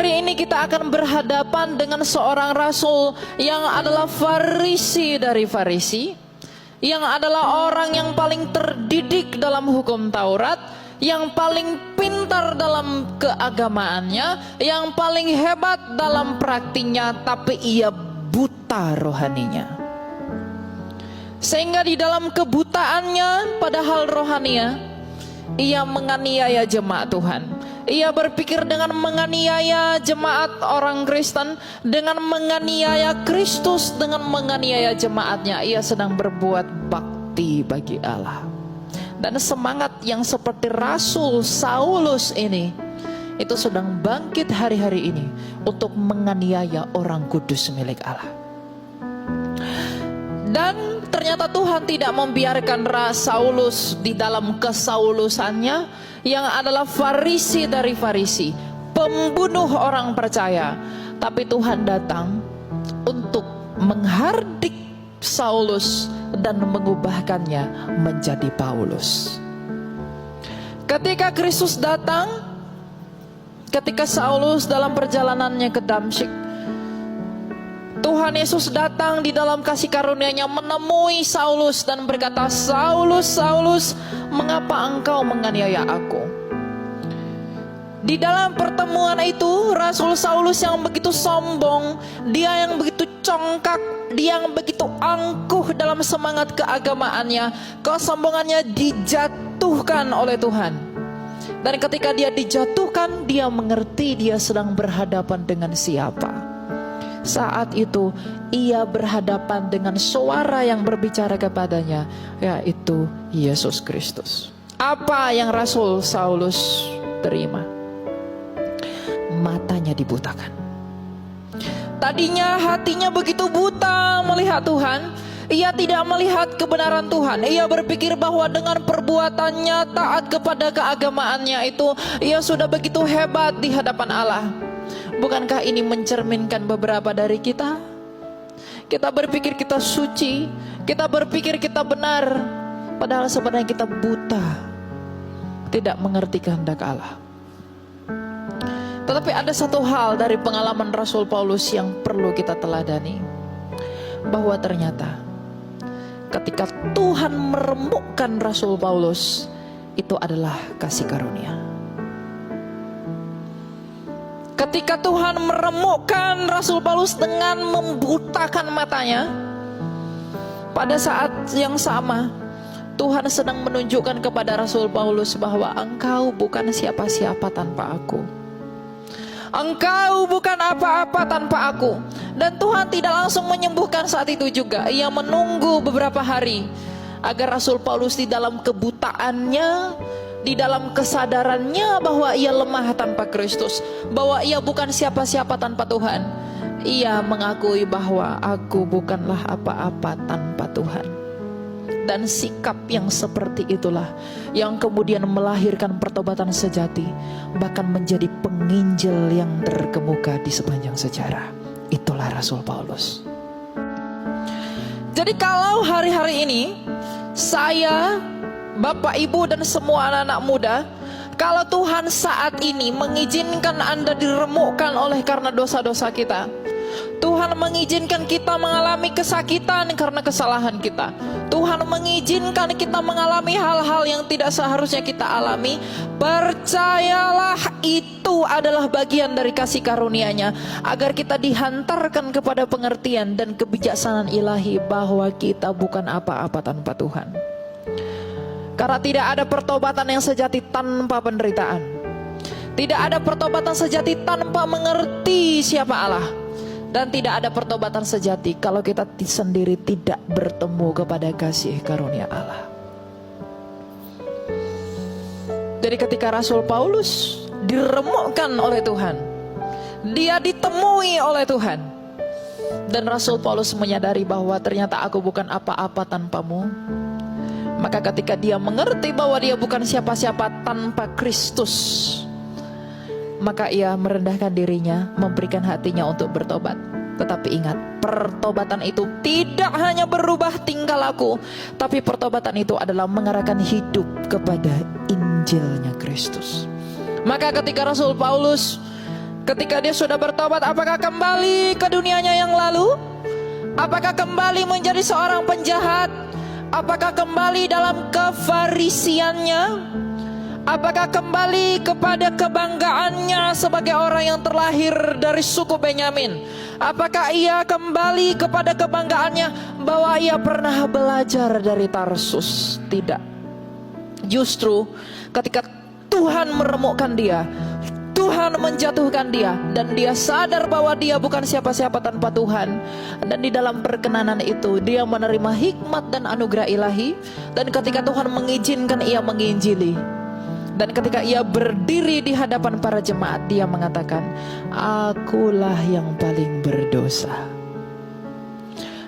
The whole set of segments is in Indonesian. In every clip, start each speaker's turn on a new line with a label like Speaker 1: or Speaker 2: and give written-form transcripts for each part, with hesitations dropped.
Speaker 1: Hari ini kita akan berhadapan dengan seorang rasul yang adalah Farisi dari Farisi, yang adalah orang yang paling terdidik dalam hukum Taurat, yang paling pintar dalam keagamaannya, yang paling hebat dalam praktiknya, tapi ia buta rohaninya. Sehingga di dalam kebutaannya padahal rohania, ia menganiaya jemaat Tuhan. Ia berpikir dengan menganiaya jemaat orang Kristen, dengan menganiaya Kristus, dengan menganiaya jemaatnya, ia sedang berbuat bakti bagi Allah. Dan semangat yang seperti Rasul Saulus ini, itu sedang bangkit hari-hari ini untuk menganiaya orang kudus milik Allah. Dan ternyata Tuhan tidak membiarkan Saulus di dalam kesaulusannya, yang adalah Farisi dari Farisi, pembunuh orang percaya. Tapi Tuhan datang untuk menghardik Saulus dan mengubahkannya menjadi Paulus. Ketika Kristus datang, ketika Saulus dalam perjalanannya ke Damsyik, Tuhan Yesus datang di dalam kasih karunia-Nya menemui Saulus dan berkata, "Saulus, Saulus, mengapa engkau menganiaya aku?" Di dalam pertemuan itu, Rasul Saulus yang begitu sombong, dia yang begitu congkak, dia yang begitu angkuh dalam semangat keagamaannya, kesombongannya dijatuhkan oleh Tuhan. Dan ketika dia dijatuhkan, dia mengerti dia sedang berhadapan dengan siapa. Saat itu ia berhadapan dengan suara yang berbicara kepadanya, yaitu Yesus Kristus. Apa yang Rasul Saulus terima? Matanya dibutakan. Tadinya hatinya begitu buta melihat Tuhan. Ia tidak melihat kebenaran Tuhan. Ia berpikir bahwa dengan perbuatannya taat kepada keagamaannya itu, ia sudah begitu hebat di hadapan Allah. Bukankah ini mencerminkan beberapa dari kita? Kita berpikir kita suci, kita berpikir kita benar, padahal sebenarnya kita buta, tidak mengerti kehendak Allah. Tetapi ada satu hal dari pengalaman Rasul Paulus yang perlu kita teladani, bahwa ternyata ketika Tuhan meremukkan Rasul Paulus, itu adalah kasih karunia. Ketika Tuhan meremukkan Rasul Paulus dengan membutakan matanya, pada saat yang sama Tuhan sedang menunjukkan kepada Rasul Paulus bahwa engkau bukan siapa-siapa tanpa aku. Engkau bukan apa-apa tanpa aku. Dan Tuhan tidak langsung menyembuhkan saat itu juga. Ia menunggu beberapa hari agar Rasul Paulus di dalam kebutaannya, di dalam kesadarannya bahwa ia lemah tanpa Kristus, bahwa ia bukan siapa-siapa tanpa Tuhan, ia mengakui bahwa aku bukanlah apa-apa tanpa Tuhan. Dan sikap yang seperti itulah yang kemudian melahirkan pertobatan sejati, bahkan menjadi penginjil yang terkemuka di sepanjang sejarah. Itulah Rasul Paulus. Jadi kalau hari-hari ini saya, Bapak, Ibu, dan semua anak-anak muda, kalau Tuhan saat ini mengizinkan Anda diremukkan oleh karena dosa-dosa kita, Tuhan mengizinkan kita mengalami kesakitan karena kesalahan kita, Tuhan mengizinkan kita mengalami hal-hal yang tidak seharusnya kita alami, percayalah itu adalah bagian dari kasih karunia-Nya, agar kita dihantarkan kepada pengertian dan kebijaksanaan ilahi bahwa kita bukan apa-apa tanpa Tuhan. Karena tidak ada pertobatan yang sejati tanpa penderitaan. Tidak ada pertobatan sejati tanpa mengerti siapa Allah. Dan tidak ada pertobatan sejati kalau kita sendiri tidak bertemu kepada kasih karunia Allah. Jadi ketika Rasul Paulus diremukkan oleh Tuhan, dia ditemui oleh Tuhan, dan Rasul Paulus menyadari bahwa ternyata aku bukan apa-apa tanpamu. Maka ketika dia mengerti bahwa dia bukan siapa-siapa tanpa Kristus, maka ia merendahkan dirinya, memberikan hatinya untuk bertobat. Tetapi ingat, pertobatan itu tidak hanya berubah tingkah laku, tapi pertobatan itu adalah mengarahkan hidup kepada Injilnya Kristus. Maka ketika Rasul Paulus Ketika dia sudah bertobat, apakah kembali ke dunianya yang lalu? Apakah kembali menjadi seorang penjahat? Apakah kembali dalam kefarisiannya? Apakah kembali kepada kebanggaannya sebagai orang yang terlahir dari suku Benyamin? Apakah ia kembali kepada kebanggaannya bahwa ia pernah belajar dari Tarsus? Tidak. Justru ketika Tuhan meremukkan dia, Tuhan menjatuhkan dia, dan dia sadar bahwa dia bukan siapa-siapa tanpa Tuhan. Dan di dalam perkenanan itu dia menerima hikmat dan anugerah ilahi. Dan ketika Tuhan mengizinkan ia menginjili, dan ketika ia berdiri di hadapan para jemaat, dia mengatakan, akulah yang paling berdosa.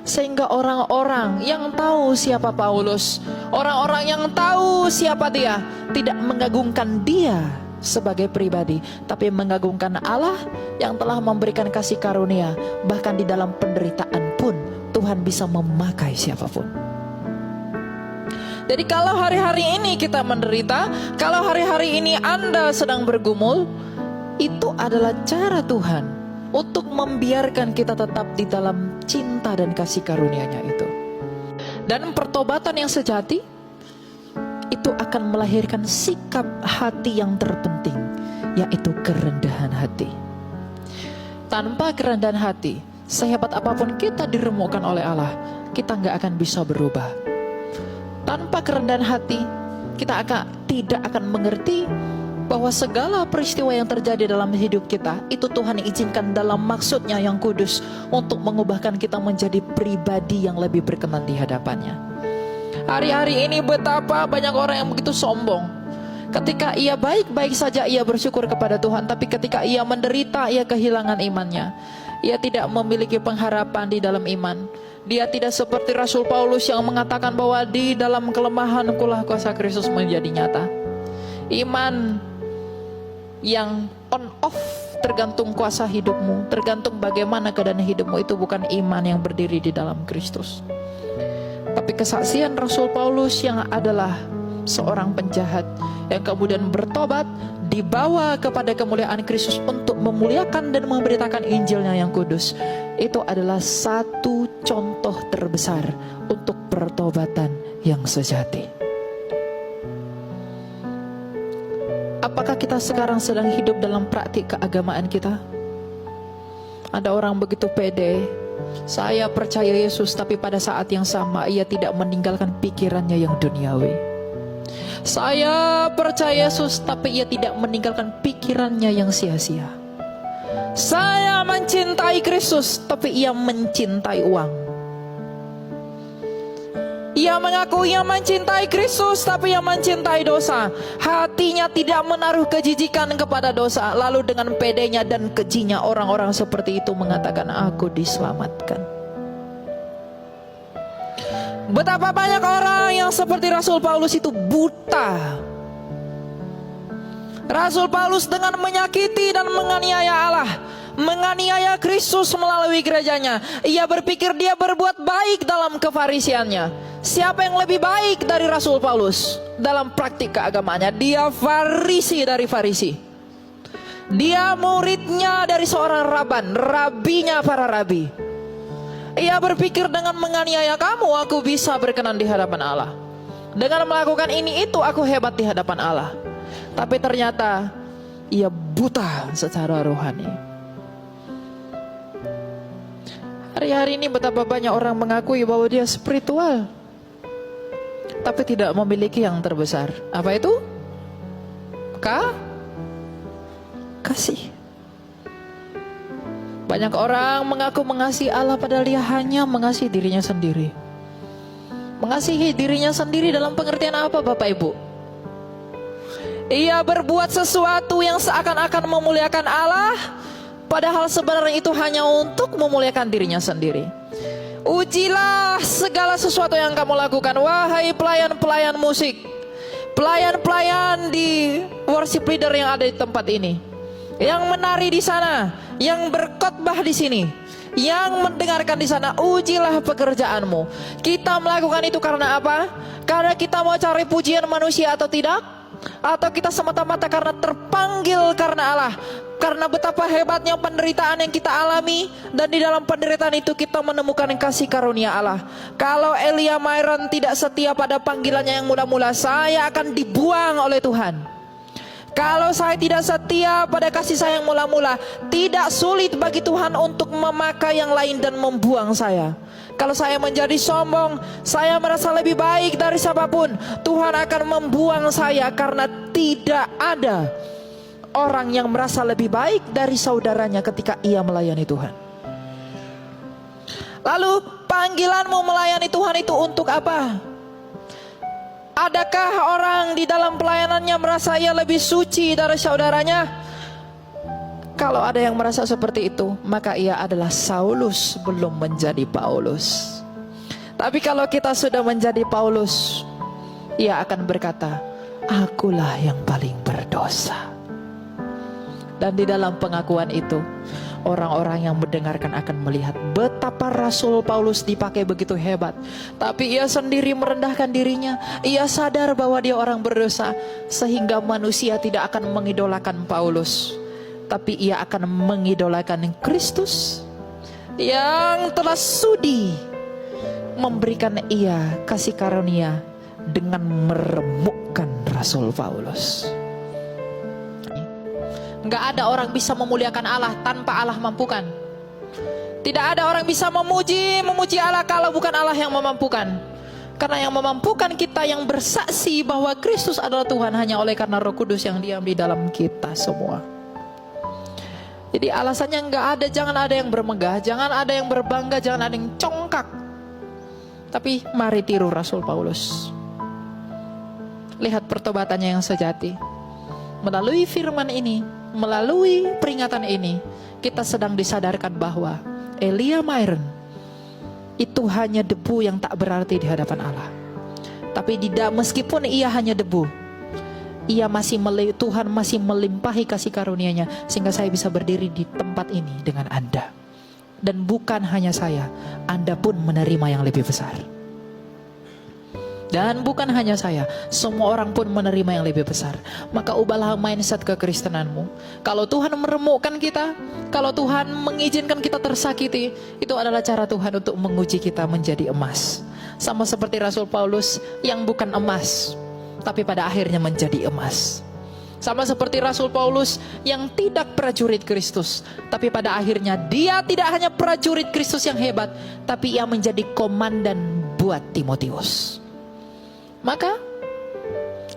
Speaker 1: Sehingga orang-orang yang tahu siapa Paulus, orang-orang yang tahu siapa dia, tidak mengagungkan dia sebagai pribadi, tapi mengagungkan Allah yang telah memberikan kasih karunia. Bahkan di dalam penderitaan pun Tuhan bisa memakai siapapun. Jadi kalau hari-hari ini kita menderita, kalau hari-hari ini Anda sedang bergumul, itu adalah cara Tuhan untuk membiarkan kita tetap di dalam cinta dan kasih karunia-Nya itu. Dan pertobatan yang sejati itu akan melahirkan sikap hati yang terpenting, yaitu kerendahan hati. Tanpa kerendahan hati, sehebat apapun kita diremukkan oleh Allah, kita nggak akan bisa berubah. Tanpa kerendahan hati, kita tidak akan mengerti bahwa segala peristiwa yang terjadi dalam hidup kita, itu Tuhan izinkan dalam maksudnya yang kudus untuk mengubahkan kita menjadi pribadi yang lebih berkenan di hadapannya. Hari-hari ini betapa banyak orang yang begitu sombong. Ketika ia baik-baik saja ia bersyukur kepada Tuhan, tapi ketika ia menderita ia kehilangan imannya. Ia tidak memiliki pengharapan di dalam iman. Dia tidak seperti Rasul Paulus yang mengatakan bahwa di dalam kelemahankulah kuasa Kristus menjadi nyata. Iman yang on off tergantung kuasa hidupmu, tergantung bagaimana keadaan hidupmu, itu bukan iman yang berdiri di dalam Kristus. Tapi kesaksian Rasul Paulus yang adalah seorang penjahat yang kemudian bertobat, dibawa kepada kemuliaan Kristus untuk memuliakan dan memberitakan Injilnya yang kudus, itu adalah satu contoh terbesar untuk pertobatan yang sejati. Apakah kita sekarang sedang hidup dalam praktik keagamaan kita? Ada orang begitu pede, saya percaya Yesus, tapi pada saat yang sama ia tidak meninggalkan pikirannya yang duniawi. Saya percaya Yesus, tapi ia tidak meninggalkan pikirannya yang sia-sia. Saya mencintai Kristus, tapi ia mencintai uang. Ia mengaku ia mencintai Kristus, tapi ia mencintai dosa. Hatinya tidak menaruh kejijikan kepada dosa. Lalu dengan pedenya dan kejinya orang-orang seperti itu mengatakan, aku diselamatkan. Betapa banyak orang yang seperti Rasul Paulus itu buta. Rasul Paulus dengan menyakiti dan menganiaya Allah, menganiaya Kristus melalui gerejanya, ia berpikir dia berbuat baik dalam kefarisiannya. Siapa yang lebih baik dari Rasul Paulus dalam praktik keagamaannya? Dia farisi dari farisi. Dia muridnya dari seorang raban, rabinya para rabi. Ia berpikir dengan menganiaya kamu, aku bisa berkenan di hadapan Allah. Dengan melakukan ini itu, aku hebat di hadapan Allah. Tapi ternyata ia buta secara rohani. Hari-hari ini betapa banyak orang mengakui bahwa dia spiritual, tapi tidak memiliki yang terbesar. Apa itu? Kasih. Banyak orang mengaku mengasihi Allah, padahal dia hanya mengasihi dirinya sendiri. Mengasihi dirinya sendiri dalam pengertian apa, Bapak Ibu? Ia berbuat sesuatu yang seakan-akan memuliakan Allah, padahal sebenarnya itu hanya untuk memuliakan dirinya sendiri. Ujilah segala sesuatu yang kamu lakukan, wahai pelayan-pelayan musik, pelayan-pelayan di worship leader yang ada di tempat ini, yang menari di sana, yang berkhotbah di sini, yang mendengarkan di sana. Ujilah pekerjaanmu. Kita melakukan itu karena apa? Karena kita mau cari pujian manusia atau tidak? Atau kita semata-mata karena terpanggil karena Allah? karena betapa hebatnya penderitaan yang kita alami, dan di dalam penderitaan itu kita menemukan kasih karunia Allah. Kalau Elia Myron tidak setia pada panggilannya yang mula-mula, saya akan dibuang oleh Tuhan. Kalau saya tidak setia pada kasih saya yang mula-mula, tidak sulit bagi Tuhan untuk memakai yang lain dan membuang saya. Kalau saya menjadi sombong, saya merasa lebih baik dari siapapun, Tuhan akan membuang saya, karena tidak ada orang yang merasa lebih baik dari saudaranya ketika ia melayani Tuhan. Lalu panggilanmu melayani Tuhan itu untuk apa? Adakah orang di dalam pelayanannya merasa ia lebih suci dari saudaranya? Kalau ada yang merasa seperti itu, maka ia adalah Saulus, belum menjadi Paulus. Tapi kalau kita sudah menjadi Paulus, ia akan berkata, akulah yang paling berdosa. Dan di dalam pengakuan itu, orang-orang yang mendengarkan akan melihat betapa Rasul Paulus dipakai begitu hebat. Tapi ia sendiri merendahkan dirinya. Ia sadar bahwa dia orang berdosa, sehingga manusia tidak akan mengidolakan Paulus, tapi ia akan mengidolakan Kristus yang telah sudi memberikan ia kasih karunia dengan meremukkan Rasul Paulus. Enggak ada orang bisa memuliakan Allah tanpa Allah mampukan. Tidak ada orang bisa memuji Allah kalau bukan Allah yang memampukan. Karena yang memampukan kita, yang bersaksi bahwa Kristus adalah Tuhan, hanya oleh karena Roh Kudus yang diam di dalam kita semua. Jadi alasannya enggak ada. Jangan ada yang bermegah, jangan ada yang berbangga, jangan ada yang congkak. Tapi mari tiru Rasul Paulus. Lihat pertobatannya yang sejati. Melalui firman ini, melalui peringatan ini, kita sedang disadarkan bahwa Elia Myron itu hanya debu yang tak berarti di hadapan Allah. Tapi meskipun ia hanya debu, Tuhan masih melimpahi kasih karunia-Nya, sehingga saya bisa berdiri di tempat ini dengan Anda. Dan bukan hanya saya, Anda pun menerima yang lebih besar. Dan bukan hanya saya, semua orang pun menerima yang lebih besar. Maka ubahlah mindset kekristenanmu. Kalau Tuhan meremukkan kita, kalau Tuhan mengizinkan kita tersakiti, itu adalah cara Tuhan untuk menguji kita menjadi emas. Sama seperti Rasul Paulus yang bukan emas, tapi pada akhirnya menjadi emas. Sama seperti Rasul Paulus yang tidak prajurit Kristus, tapi pada akhirnya dia tidak hanya prajurit Kristus yang hebat, tapi ia menjadi komandan buat Timotius. Maka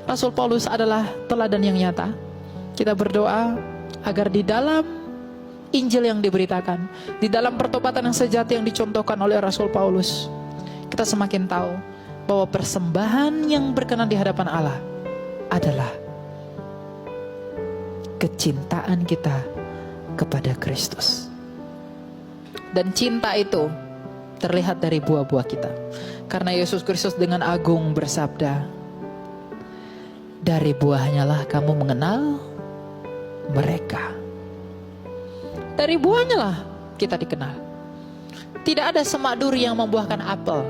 Speaker 1: Rasul Paulus adalah teladan yang nyata. Kita berdoa agar di dalam Injil yang diberitakan, di dalam pertobatan yang sejati yang dicontohkan oleh Rasul Paulus, kita semakin tahu bahwa persembahan yang berkenan di hadapan Allah adalah kecintaan kita kepada Kristus. Dan cinta itu terlihat dari buah-buah kita. Karena Yesus Kristus dengan agung bersabda, dari buahnya lah kamu mengenal mereka. Dari buahnya lah kita dikenal. Tidak ada semak duri yang membuahkan apel.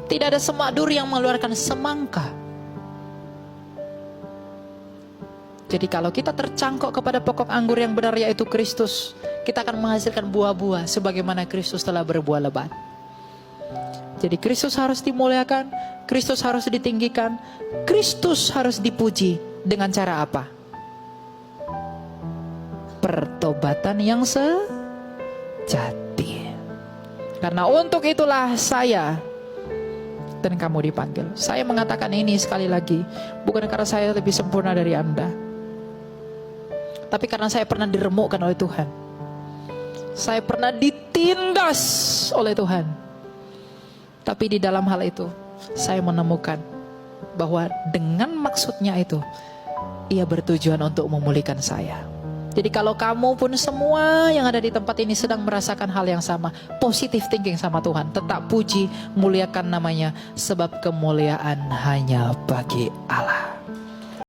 Speaker 1: Tidak ada semak duri yang mengeluarkan semangka. Jadi kalau kita tercangkok kepada pokok anggur yang benar, yaitu Kristus, kita akan menghasilkan buah-buah sebagaimana Kristus telah berbuah lebat. Jadi Kristus harus dimuliakan, Kristus harus ditinggikan, Kristus harus dipuji. Dengan cara apa? Pertobatan yang sejati. Karena untuk itulah saya dan kamu dipanggil. Saya mengatakan ini sekali lagi, bukan karena saya lebih sempurna dari Anda, tapi karena saya pernah diremukkan oleh Tuhan. Saya pernah ditindas oleh Tuhan. Tapi di dalam hal itu, saya menemukan bahwa dengan maksudnya itu, ia bertujuan untuk memulihkan saya. Jadi kalau kamu pun semua yang ada di tempat ini sedang merasakan hal yang sama, positive thinking sama Tuhan, tetap puji, muliakan namanya, sebab kemuliaan hanya bagi Allah.